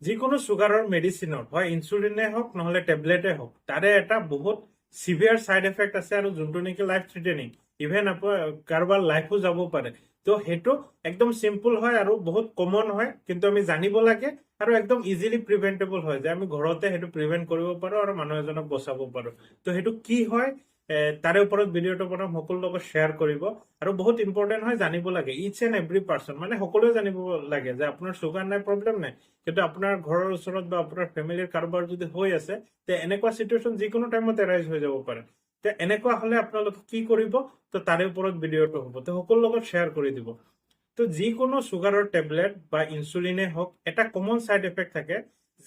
যিকোনো চুগাৰৰ মেডিচিনৰ হয় ইনচুলিনে হওক নহলে টেবলেটে হওক তাৰে এটা বহুত চিভিয়াৰ চাইড এফেক্ট আছে আৰু যোনটো নেকি লাইফ থ্ৰেটেনিং ইভেন কাৰোবাৰ লাইফো যাব পাৰে তো সেইটো একদম চিম্পল হয় আৰু বহুত কমন হয় কিন্তু আমি জানিব লাগে আৰু একদম ইজিলি প্ৰিভেন্টেবল হয় যে আমি ঘৰতে সেইটো প্ৰিভেন্ট কৰিব পাৰো আৰু মানুহ এজনক বচাব পাৰো তো সেইটো কি হয় তাৰে ওপৰত ভিডিঅ'টো বনাম সকলোৰ লগত শ্বেয়াৰ কৰিব আৰু বহুত ইম্পৰ্টেণ্ট হয় জানিব লাগে ইচ এণ্ড এভৰি পাৰ্চন মানে সকলোৱে জানিব লাগে যে আপোনাৰ চুগাৰ নাই প্ৰব্লেম নাই কিন্তু আপোনাৰ ঘৰৰ ওচৰত বা আপোনাৰ ফেমিলিৰ কাৰোবাৰ যদি হৈ আছে তে এনেকুৱা চিটুৱেশ্যন যিকোনো টাইমত এৰাইজ হৈ যাব পাৰে তে এনেকুৱা হলে আপোনালোকে কি কৰিব তো তাৰে ওপৰত ভিডিঅ'টো হ'ব তো সকলোৰ লগত শ্বেয়াৰ কৰি দিব তো যিকোনো চুগাৰৰ টেবলেট বা ইনচুলিনে হওক এটা কমন চাইড এফেক্ট থাকে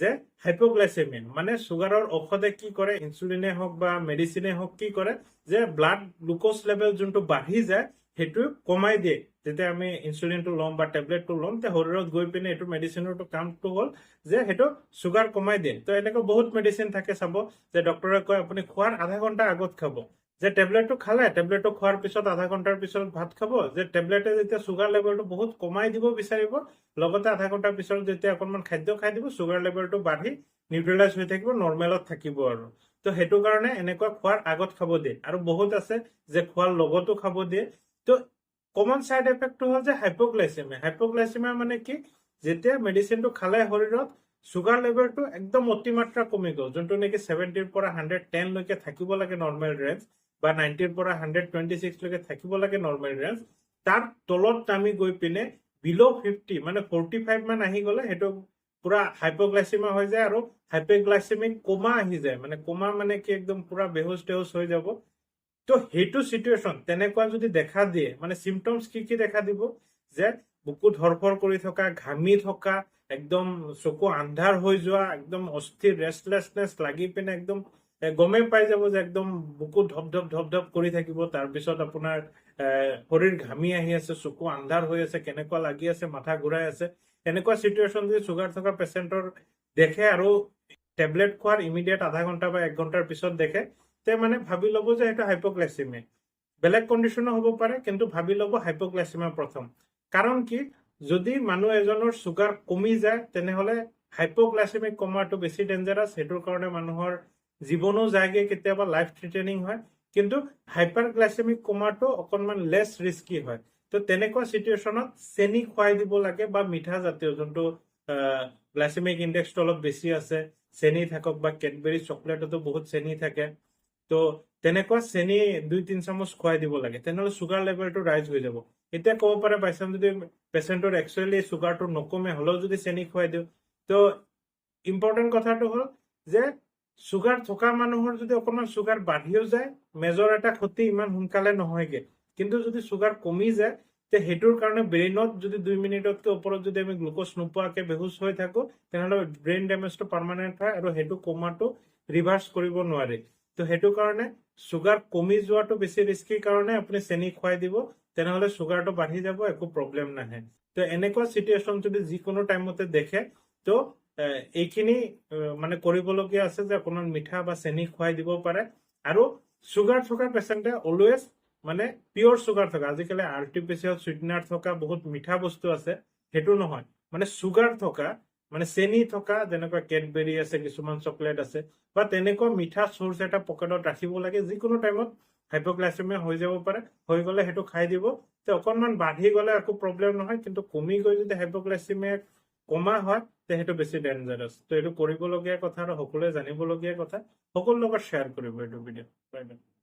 যে হাইপোগ্লাইচেমিয়া মানে চুগাৰৰ ঔষধে কি কৰে ইনচুলিনে হওক বা মেডিচিনে হওক কি কৰে যে ব্লাড গ্লুক'জ লেভেল যোনটো বাঢ়ি যায় সেইটো কমাই দিয়ে যেতিয়া আমি ইনচুলিনটো ল'ম বা টেবলেটটো ল'ম তে শৰীৰত গৈ পিনে এইটো মেডিচিনৰ কামটো হ'ল যে সেইটো চুগাৰ কমাই দিয়ে তো এনেকুৱা বহুত মেডিচিন থাকে চাব যে ডক্টৰে কয় আপুনি খোৱাৰ আধা ঘণ্টা আগত খাব যে টেবলেটটো খালে টেবলেটটো খোৱাৰ পিছত আধা ঘণ্টাৰ পিছত ভাত খাব যে টেবলেটে যেতিয়া চুগাৰ লেভেলটো বহুত কমাই দিব বিচাৰিব লগতে আধা ঘণ্টাৰ পিছত যেতিয়া অকণমান খাদ্য খাই দিব চুগাৰ লেভেলটো বাঢ়ি নিউট্ৰেলাইজ হৈ থাকিব নৰ্মেলত থাকিব আৰু তো সেইটো কাৰণে এনেকুৱা খোৱাৰ আগত খাব দিয়ে আৰু বহুত আছে যে খোৱাৰ লগতো খাব দিয়ে তো কমন চাইড এফেক্টটো হ'ল যে হাইপোগ্লাইচেমিয়া মানে কি যেতিয়া মেডিচিনটো খালে শৰীৰত চুগাৰ লেভেলটো একদম অতিমাত্ৰা কমি গ'ল যোনটো নেকি 70ৰ পৰা 110 লৈকে থাকিব লাগে নৰ্মেল ৰেঞ্জ বা 90ৰ পৰা 126 লৈকে থাকিব লাগে নৰ্মেল ৰেঞ্জ তাৰ তলত নামি গৈ পিনে বিল' 50 মানে 45 মান আহি গ'লে সেইটো পুৰা হাইপোগ্লাইচেমিয়া হৈ যায় আৰু হাইপোগ্লাইচেমিক কোমা আহি যায় মানে কোমা মানে কি একদম পুৰা বেহুচ টেহুচ হৈ যাব তো সেইটো চিটুৱেশ্যন তেনেকুৱা যদি দেখা দিয়ে মানে চিমটমছ কি কি দেখা দিব যে বুকু ধৰফৰ কৰি থকা ঘামি থকা একদম চকু আন্ধাৰ হৈ যোৱা একদম অস্থিৰ ৰেষ্টলেছনেছ লাগি পিনে একদম গমেই পাই যাব যে একদম বুকু ধপ ধপ ধপ ধপ কৰি থাকিব তাৰপিছত আপোনাৰ শৰীৰ ঘামি আহি আছে চকু আন্ধাৰ হৈ আছে কেনেকুৱা লাগি আছে মাথা ঘূৰাই আছে এনেকুৱা চিটুৱেশ্যন যদি চুগাৰ থকা পেচেণ্টৰ দেখে আৰু টেবলেট খোৱাৰ ইমিডিয়েট আধা ঘণ্টা বা 1 ঘণ্টাৰ পিছত দেখে তে মানে ভাবি ল'ব যে সেইটো হাইপোগ্লাইচেমিয়া বেলেগ কণ্ডিশ্যনো হ'ব পাৰে কিন্তু ভাবি ল'ব হাইপোগ্লাইচেমিয়া প্ৰথম কাৰণ কি যদি মানুহ এজনৰ চুগাৰ কমি যায় তেনেহ'লে হাইপোগ্লাইচেমিক কমাটো বেছি ডেঞ্জাৰাছ সেইটোৰ কাৰণে মানুহৰ জীৱনো যায়গে কেতিয়াবা লাইফ থ্ৰেটেনিং হয় কিন্তু হাইপাৰগ্লাইচেমিক কমাটো অকণমান লেছ ৰিস্কি হয় তো তেনেকুৱা চিটুৱেশ্যনত চেনি খুৱাই দিব লাগে বা মিঠা জাতীয় যোনটো গ্লাইচেমিক ইণ্ডেক্সটো অলপ বেছি আছে চেনি থাকক বা কেডবেৰী চকলেটতো বহুত চেনি থাকে তো তেনেকুৱা চেনি 2-3 চামুচ খুৱাই দিব লাগে তেনেহ'লে চুগাৰ লেভেলটো ৰাইজ হৈ যাব এতিয়া ক'ব পাৰে বাইচান্স যদি পেচেণ্টৰ একচুৱেলি চুগাৰটো নকমে হ'লেও যদি চেনি খুৱাই দিওঁ তো ইম্পৰ্টেণ্ট কথাটো হ'ল যে চুগাৰ থকা মানুহৰ যদি অকণমান চুগাৰ বাঢ়িও যায় মেজৰ এটা ক্ষতি ইমান সোনকালে নহয়গে কিন্তু যদি চুগাৰ কমি যায় তে সেইটোৰ কাৰণে ব্ৰেইনত যদি 2 মিনিটতকৈ ওপৰত যদি আমি গ্লুক'জ নোপোৱাকে বেহুচ হৈ থাকো তেনেহ'লে ব্ৰেইন ডেমেজটো পাৰ্মানেণ্ট হয় আৰু সেইটো কমাটো ৰিভাৰ্চ কৰিব নোৱাৰি তো সেইটো কাৰণে চুগাৰ কমি যোৱাটো বেছি ৰিস্কি কাৰণে আপুনি চেনি খুৱাই দিব তেনেহ'লে চুগাৰটো বাঢ়ি যাব একো প্ৰব্লেম নাহে তো এনেকুৱা চিটুৱেশ্যন যদি যিকোনো টাইমতে দেখে তো এইখিনি মানে কৰিবলগীয়া আছে যে অকণমান মিঠা বা চেনি খুৱাই দিব পাৰে আৰু চুগাৰ থকা পেচেণ্টে অলৱেজ মানে পিয়ৰ চুগাৰ থকা আজিকালি আৰ্টিফিচিয়েল চুইটনাৰ থকা বহুত মিঠা বস্তু আছে সেইটো নহয় মানে চুগাৰ থকা মানে চেনি থকা যেনেকুৱা কেডবেৰী আছে কিছুমান চকলেট আছে বা তেনেকুৱা মিঠা চ'ৰ্চ এটা পকেটত ৰাখিব লাগে যিকোনো টাইমত হাইপোগ্লাইচেমিয়া হৈ যাব পাৰে হৈ গ'লে সেইটো খাই দিব তে অকণমান বাঢ়ি গ'লে একো প্ৰব্লেম নহয় কিন্তু কমি গৈ যদি হাইপোগ্লাইচেমিয়া কমা হয় তে সেইটো বেছি ডেঞ্জাৰাছ তো এইটো কৰিবলগীয়া কথা আৰু সকলোৱে জানিবলগীয়া কথা সকলোৰ লগত শ্বেয়াৰ কৰিব এইটো ভিডিঅ' বাই বাই